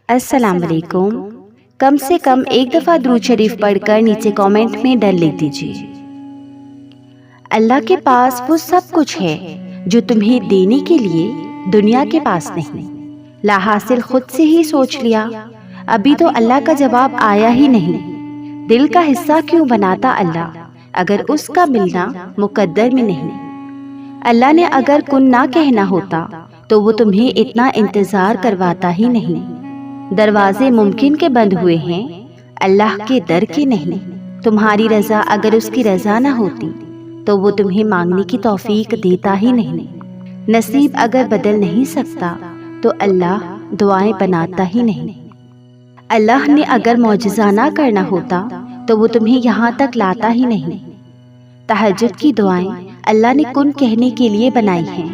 السلام علیکم۔ کم سے کم ایک دفعہ درود شریف پڑھ کر نیچے کامنٹ میں ڈر لکھ دیجیے۔ اللہ کے پاس وہ سب کچھ ہے جو تمہیں دینے کے لیے دنیا کے پاس نہیں۔ لا حاصل خود سے ہی سوچ لیا، ابھی تو اللہ کا جواب آیا ہی نہیں۔ دل کا حصہ کیوں بناتا اللہ اگر اس کا ملنا مقدر میں نہیں۔ اللہ نے اگر کن نہ کہنا ہوتا تو وہ تمہیں اتنا انتظار کرواتا ہی نہیں۔ دروازے ممکن کے بند ہوئے ہیں، اللہ کے در کے نہیں۔ تمہاری رضا اگر اس کی رضا نہ ہوتی تو وہ تمہیں مانگنے کی توفیق دیتا ہی نہیں۔ نصیب اگر بدل نہیں سکتا تو اللہ دعائیں بناتا ہی نہیں۔ اللہ نے اگر معجزہ نہ کرنا ہوتا تو وہ تمہیں یہاں تک لاتا ہی نہیں۔ تہجد کی دعائیں اللہ نے کن کہنے کے لیے بنائی ہیں۔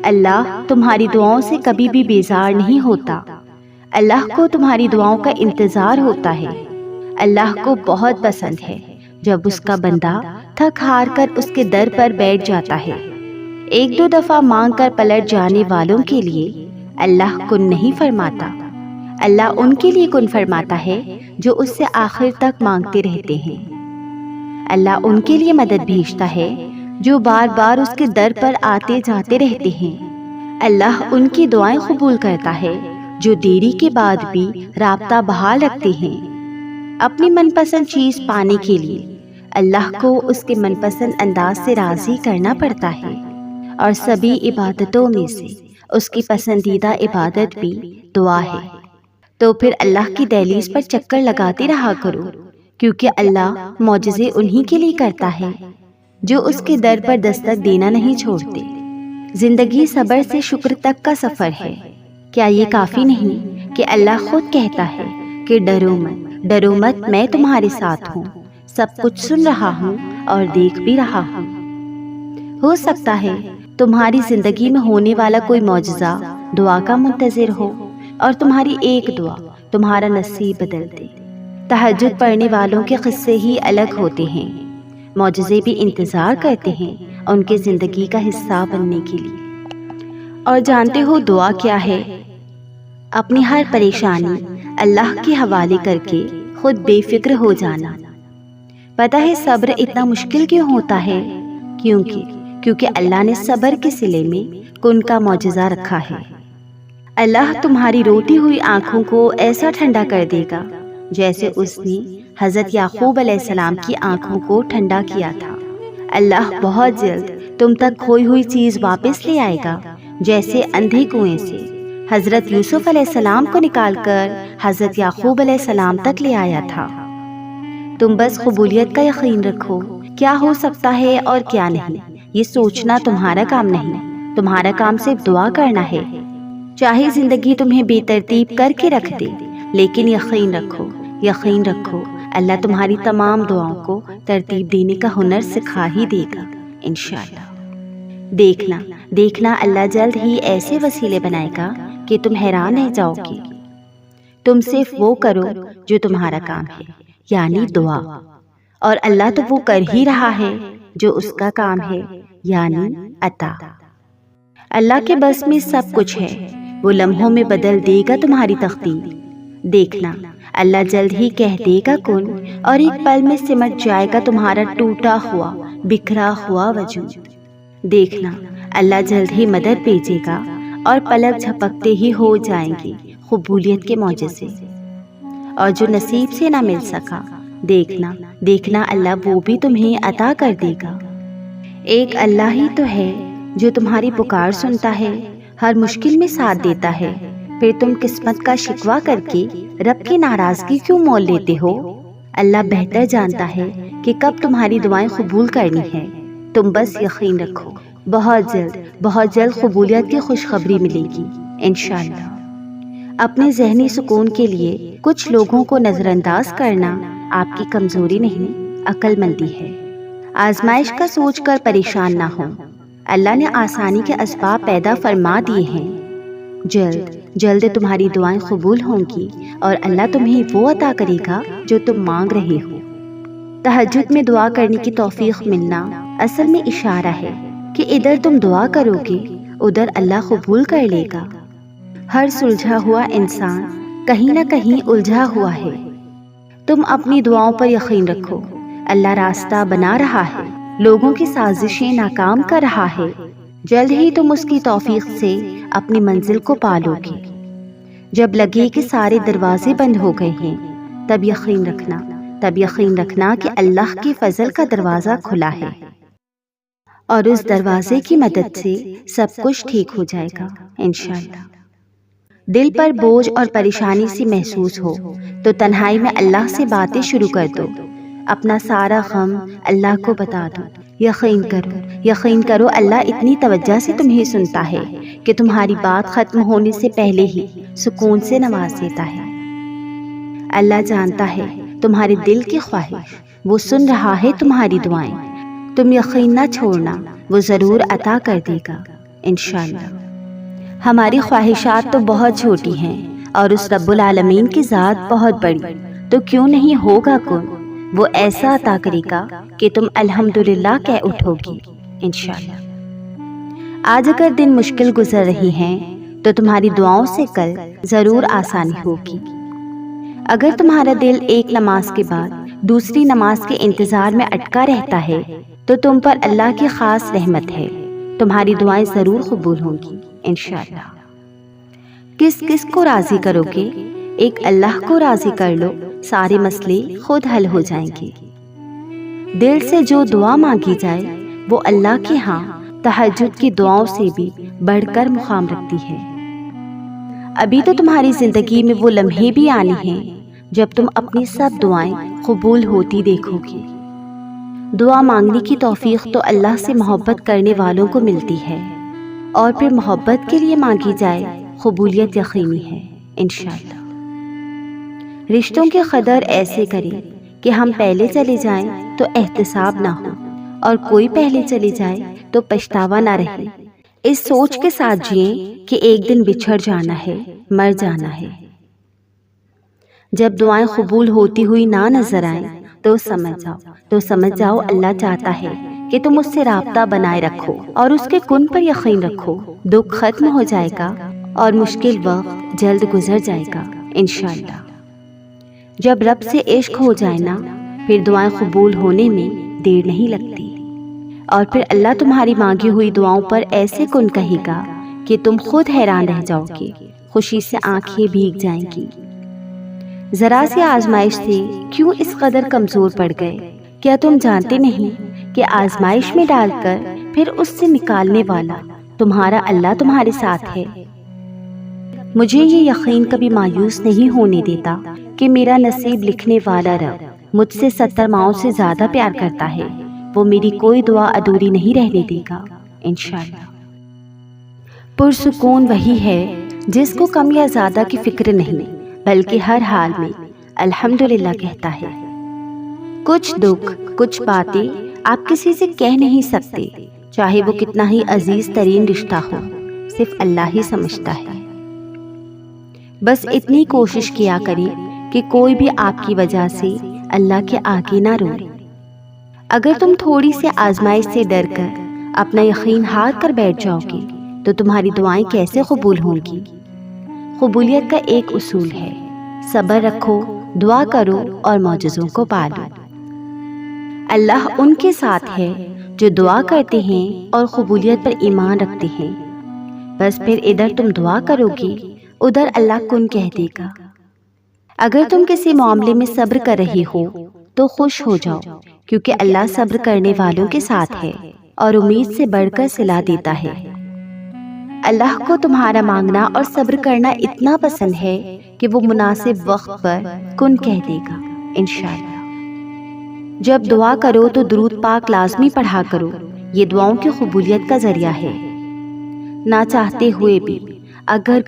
اللہ تمہاری دعاؤں سے کبھی بھی بیزار نہیں ہوتا۔ اللہ کو تمہاری دعاؤں کا انتظار ہوتا ہے۔ اللہ کو بہت پسند ہے جب اس کا بندہ تھک ہار کر اس کے در پر بیٹھ جاتا ہے۔ ایک دو دفعہ مانگ کر پلٹ جانے والوں کے لیے اللہ کن نہیں فرماتا۔ اللہ ان کے لیے کن فرماتا ہے جو اس سے آخر تک مانگتے رہتے ہیں۔ اللہ ان کے لیے مدد بھیجتا ہے جو بار بار اس کے در پر آتے جاتے رہتے ہیں۔ اللہ ان کی دعائیں قبول کرتا ہے جو دیری کے بعد بھی رابطہ بحال رکھتے ہیں۔ اپنی من پسند چیز پانے کے لیے اللہ کو اس کے من پسند انداز سے راضی کرنا پڑتا ہے، اور سبھی عبادتوں میں سے اس کی پسندیدہ عبادت بھی دعا ہے۔ تو پھر اللہ کی دہلیز پر چکر لگاتے رہا کرو، کیونکہ اللہ معجزے انہی کے لیے کرتا ہے جو اس کے در پر دستک دینا نہیں چھوڑتے۔ زندگی صبر سے شکر تک کا سفر ہے۔ کیا یہ کافی نہیں کہ اللہ خود کہتا ہے کہ ڈرو مت، میں تمہارے ساتھ ہوں، سب کچھ سن رہا ہوں اور دیکھ بھی رہا ہوں۔ ہو سکتا ہے تمہاری زندگی میں ہونے والا کوئی معجزہ دعا کا منتظر ہو، اور تمہاری ایک دعا تمہارا نصیب بدل دے۔ تہجد پڑھنے والوں کے قصے ہی الگ ہوتے ہیں۔ معجزے بھی انتظار کرتے ہیں ان کے زندگی کا حصہ بننے کے لیے۔ اور جانتے ہو دعا کیا ہے؟ اپنی ہر پریشانی اللہ کے حوالے کر کے خود بے فکر ہو جانا۔ پتہ ہے صبر اتنا مشکل کیوں ہوتا ہے؟ کیونکہ اللہ نے صبر کے صلے میں کن کا معجزہ رکھا ہے۔ اللہ تمہاری روتی ہوئی آنکھوں کو ایسا ٹھنڈا کر دے گا جیسے اس نے حضرت یعقوب علیہ السلام کی آنکھوں کو ٹھنڈا کیا تھا۔ اللہ بہت جلد تم تک کھوئی ہوئی چیز واپس لے آئے گا، جیسے اندھے کنویں سے حضرت یوسف علیہ السلام کو نکال کر حضرت یعقوب علیہ السلام تک لے آیا تھا۔ تم بس قبولیت کا یقین رکھو، کیا ہو سکتا ہے اور کیا نہیں یہ سوچنا تمہارا کام نہیں، تمہارا کام صرف دعا کرنا ہے۔ چاہے زندگی تمہیں بے ترتیب کر کے رکھ دے، لیکن یقین رکھو اللہ تمہاری تمام دعاؤں کو ترتیب دینے کا ہنر سکھا ہی دے گا انشاءاللہ۔ دیکھنا اللہ جلد ہی ایسے وسیلے بنائے گا کہ تم حیران رہ جاؤ گے۔ تم صرف وہ کرو جو تمہارا کام ہے، یعنی دعا، اور اللہ تو وہ کر ہی رہا ہے جو اس کا کام ہے، یعنی عطا۔ اللہ کے بس میں سب کچھ ہے، وہ لمحوں میں بدل دے گا تمہاری تقدیر۔ دیکھنا اللہ جلد ہی کہہ دے گا کن، اور ایک پل میں سمٹ جائے گا تمہارا ٹوٹا ہوا بکھرا ہوا وجود۔ دیکھنا اللہ جلد ہی مدد بھیجے گا اور پلک جھپکتے ہی ہو جائیں گے قبولیت کے معجزے۔ اور جو نصیب سے نہ مل سکا، دیکھنا اللہ وہ بھی تمہیں عطا کر دے گا۔ ایک اللہ ہی تو ہے جو تمہاری پکار سنتا ہے، ہر مشکل میں ساتھ دیتا ہے۔ پھر تم قسمت کا شکوہ کر کے رب کی ناراضگی کیوں مول لیتے ہو؟ اللہ بہتر جانتا ہے کہ کب تمہاری دعائیں قبول کرنی ہے۔ تم بس یقین رکھو، بہت جلد قبولیت کی خوشخبری ملے گی انشاءاللہ۔ اپنے ذہنی سکون کے لیے کچھ لوگوں کو نظر انداز کرنا آپ کی کمزوری نہیں، عقل مندی ہے۔ آزمائش کا سوچ کر پریشان نہ ہو، اللہ نے آسانی کے اسباب پیدا فرما دیے ہیں۔ جلد تمہاری دعائیں قبول ہوں گی اور اللہ تمہیں وہ عطا کرے گا جو تم مانگ رہے ہو۔ تہجد میں دعا کرنے کی توفیق ملنا اصل میں اشارہ ہے کہ ادھر تم دعا کرو گے ادھر اللہ قبول کر لے گا۔ ہر سلجھا ہوا انسان کہیں نہ کہیں الجھا ہوا ہے۔ تم اپنی دعاؤں پر یقین رکھو، اللہ راستہ بنا رہا ہے، لوگوں کی سازشیں ناکام کر رہا ہے، جلد ہی تم اس کی توفیق سے اپنی منزل کو پالو گے۔ جب لگے کہ سارے دروازے بند ہو گئے ہیں، تب یقین رکھنا کہ اللہ کے فضل کا دروازہ کھلا ہے، اور اس دروازے کی مدد سے سب کچھ ٹھیک ہو جائے گا انشاءاللہ۔ دل پر بوجھ اور پریشانی سی محسوس ہو تو تنہائی میں اللہ سے باتیں شروع کر دو، اپنا سارا غم اللہ کو بتا دو۔ یقین کرو اللہ اتنی توجہ سے تمہیں سنتا ہے کہ تمہاری بات ختم ہونے سے پہلے ہی سکون سے نواز دیتا ہے۔ اللہ جانتا ہے تمہارے دل کی خواہش، وہ سن رہا ہے تمہاری دعائیں۔ تم یقین نہ چھوڑنا، وہ ضرور عطا کر دے گا انشاءاللہ۔ ہماری خواہشات تو بہت چھوٹی ہیں اور اس رب العالمین کی ذات بہت بڑی، تو کیوں نہیں ہوگا کن، وہ ایسا عطا کرے گا کہ تم الحمدللہ کہہ اٹھو گی انشاءاللہ۔ آج اگر دن مشکل گزر رہی ہیں تو تمہاری دعاؤں سے کل ضرور آسانی ہوگی۔ اگر تمہارا دل ایک نماز کے بعد دوسری نماز کے انتظار میں اٹکا رہتا ہے تو تم پر اللہ کی خاص رحمت ہے، تمہاری دعائیں ضرور قبول ہوں گی انشاءاللہ۔ کس کو راضی کرو گے؟ ایک اللہ کو راضی کر لو، سارے مسئلے خود حل ہو جائیں گے۔ دل سے جو دعا مانگی جائے وہ اللہ کے ہاں تہجد کی دعاؤں سے بھی بڑھ کر مقام رکھتی ہے۔ ابھی تو تمہاری زندگی میں وہ لمحے بھی آنے ہیں جب تم اپنی سب دعائیں قبول ہوتی دیکھو گی۔ دعا مانگنے کی توفیق تو اللہ سے محبت کرنے والوں کو ملتی ہے، اور پھر محبت کے لیے مانگی جائے قبولیت یقینی ہے انشاءاللہ۔ رشتوں کی قدر ایسے کریں کہ ہم پہلے چلے جائیں تو احتساب نہ ہو، اور کوئی پہلے چلے جائے تو پچھتاوا نہ رہے۔ اس سوچ کے ساتھ جئیں کہ ایک دن بچھڑ جانا ہے، مر جانا ہے۔ جب دعائیں قبول ہوتی ہوئی نہ نظر آئیں تو سمجھ جاؤ اللہ چاہتا ہے کہ تم اس سے رابطہ بنائے رکھو اور اس کے کن پر یقین رکھو۔ دکھ ختم ہو جائے گا اور مشکل وقت جلد گزر جائے گا انشاءاللہ۔ جب رب سے عشق ہو جائے نا، پھر دعائیں قبول ہونے میں دیر نہیں لگتی، اور پھر اللہ تمہاری مانگی ہوئی دعاؤں پر ایسے کن کہے گا کہ تم خود حیران رہ جاؤ گے، خوشی سے آنکھیں بھیگ جائیں گی۔ ذرا سی آزمائش سے کیوں اس قدر کمزور پڑ گئے؟ کیا تم جانتے نہیں کہ آزمائش میں ڈال کر پھر اس سے نکالنے والا تمہارا اللہ تمہارے ساتھ ہے؟ مجھے یہ یقین کبھی مایوس نہیں ہونے دیتا کہ میرا نصیب لکھنے والا رب مجھ سے 70 ماؤں سے زیادہ پیار کرتا ہے، وہ میری کوئی دعا ادھوری نہیں رہنے دے گا انشاءاللہ۔ پرسکون وہی ہے جس کو کم یا زیادہ کی فکر نہیں، بلکہ ہر حال میں الحمدللہ کہتا ہے۔ کچھ دکھ، کچھ باتیں آپ کسی سے کہہ نہیں سکتے، چاہے وہ کتنا ہی عزیز ترین رشتہ ہو، صرف اللہ ہی سمجھتا ہے۔ بس اتنی کوشش کیا کریں کہ کوئی بھی آپ کی وجہ سے اللہ کے آگے نہ روئے۔ اگر تم تھوڑی سی آزمائش سے ڈر کر اپنا یقین ہار کر بیٹھ جاؤ گے تو تمہاری دعائیں کیسے قبول ہوں گی؟ قبولیت کا ایک اصول ہے، صبر رکھو، دعا کرو اور معجزوں کو پالو۔ اللہ ان کے ساتھ ہے جو دعا کرتے ہیں اور قبولیت پر ایمان رکھتے ہیں۔ بس پھر ادھر تم دعا کرو گی، ادھر اللہ کن کہہ دے گا۔ اگر تم کسی معاملے میں صبر کر رہی ہو تو خوش ہو جاؤ، کیونکہ اللہ صبر کرنے والوں کے ساتھ ہے اور امید سے بڑھ کر صلہ دیتا ہے۔ اللہ کو تمہارا مانگنا اور صبر کرنا اتنا پسند ہے کہ وہ مناسب وقت پر کن کہہ دے گا انشاءاللہ۔ جب دعا کرو تو درود پاک لازمی پڑھا کرو، یہ دعاؤں کی قبولیت کا ذریعہ ہے۔ نہ چاہتے ہوئے بھی اگر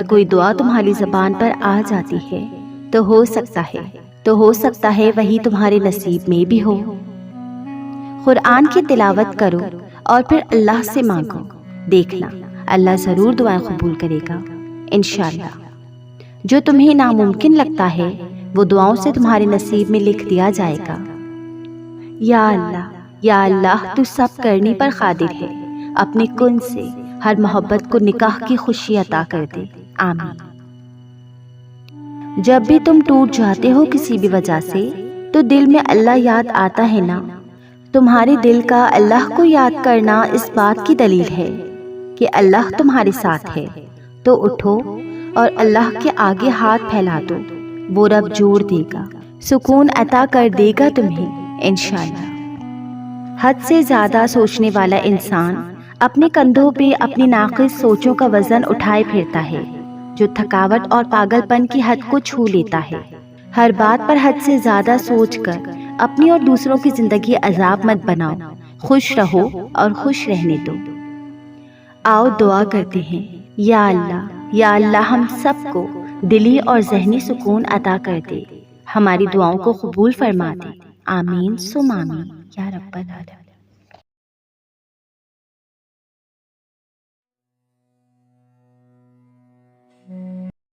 کوئی دعا تمہاری زبان پر آ جاتی ہے تو ہو سکتا ہے وہی تمہارے نصیب میں بھی ہو۔ قرآن کی تلاوت کرو اور پھر اللہ سے مانگو، دیکھنا اللہ ضرور دعائیں قبول کرے گا انشاءاللہ۔ جو تمہیں ناممکن لگتا ہے وہ دعاؤں سے تمہارے نصیب میں لکھ دیا جائے گا۔ یا اللہ تو سب کرنے پر قادر ہے، اپنے کن سے ہر محبت کو نکاح کی خوشی عطا کر دے، آمین۔ جب بھی تم ٹوٹ جاتے ہو کسی بھی وجہ سے تو دل میں اللہ یاد آتا ہے نا؟ تمہارے دل کا اللہ کو یاد کرنا اس بات کی دلیل ہے کہ اللہ تمہارے ساتھ ہے۔ تو اٹھو اور اللہ کے آگے ہاتھ پھیلا دو، وہ رب جوڑ دے گا، سکون عطا کر دے گا تمہیں انشاءاللہ۔ حد سے زیادہ سوچنے والا انسان اپنے کندھوں پہ اپنی ناقص سوچوں کا وزن اٹھائے پھرتا ہے، جو تھکاوٹ اور پاگل پن کی حد کو چھو لیتا ہے۔ ہر بات پر حد سے زیادہ سوچ کر اپنی اور دوسروں کی زندگی عذاب مت بناؤ، خوش رہو اور خوش رہنے دو۔ آؤ دعا کرتے ہیں، یا اللہ ہم سب کو دلی اور ذہنی سکون عطا کر دے، ہماری دعاؤں کو قبول فرما دے، آمین ثم آمین یا رب العالمین۔